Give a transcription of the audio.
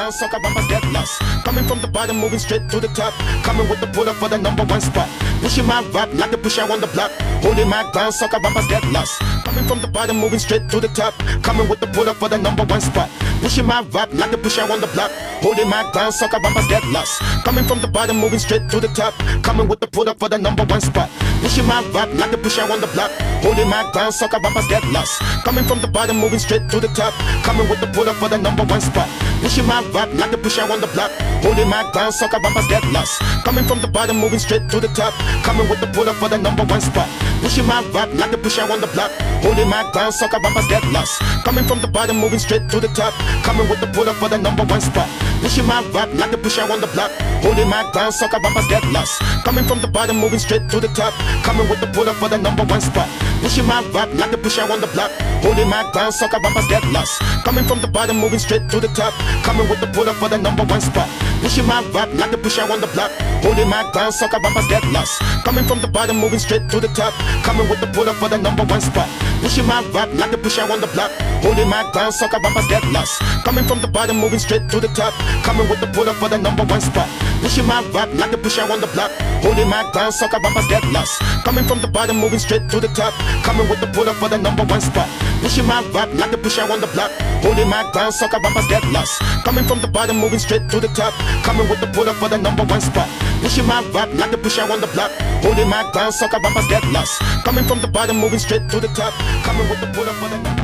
down, sucker rappers get lost. Coming from the bottom, moving straight to the top. Coming with the pull up for the number one spot. Pushing my rap like a pusher on the block. Holding my ground, sucker rappers get lost. Coming from the bottom, moving straight to the top. Coming with the pull up for the number one spot. Pushing my rap like a pusher on the block. Holding my ground, sucker rappers get lost. Coming from the bottom, moving straight to the top. Coming with the pull up for the number one spot. Pushing my rap like a pusher on the block. Holding my ground, sucker rappers get lost. Coming from the bottom, moving straight to the top. Coming with the pull up for the number one spot. Pushing my rap like a pusher on the block. Holding my ground, sucker rappers get lost. Coming from the bottom, moving straight to the top. Coming with the pull up for the number one spot. Pushing my rap like a pusher on the block. Holding my ground, sucker rappers get lost. Coming from the bottom, moving straight to the top. Coming with the pull up for the number one spot. Pushing my rap like a pusher on the block. Holding my ground, sucker rappers get lost. Coming from the bottom, moving straight to the top. Coming with the pull up for the number one spot. Pushing my rap like a pusher on the block. Holding my ground, sucker rappers get lost. Coming from the bottom, moving straight to the top. Coming with the pull up for the number one spot. Pushing my rap like a pusher on the block. Holding my ground, sucker rappers get lost. Coming from the bottom, moving straight to the top. Coming with the pull up for the number one spot. Pushing my rap like a pusher on the block. Holding my ground, sucker rappers get lost. Coming from the bottom, moving straight to the top. Coming with the pull up for the number one spot. Pushing my rap like a pusher on the block. Holding my ground, sucker rappers get lost. Coming from the bottom, moving straight to the top. Coming with the pull up for the number one spot. Pushing my rap like a pusher on the block. Holding my ground, sucker rappers get lost. Coming from the bottom, moving straight to the top. Coming with the pull up for the number one spot. Pushing my rap like a pusher on the block. Holding my ground, sucker rappers get lost. Coming from the bottom, moving straight to the top. Coming with the pull up for the number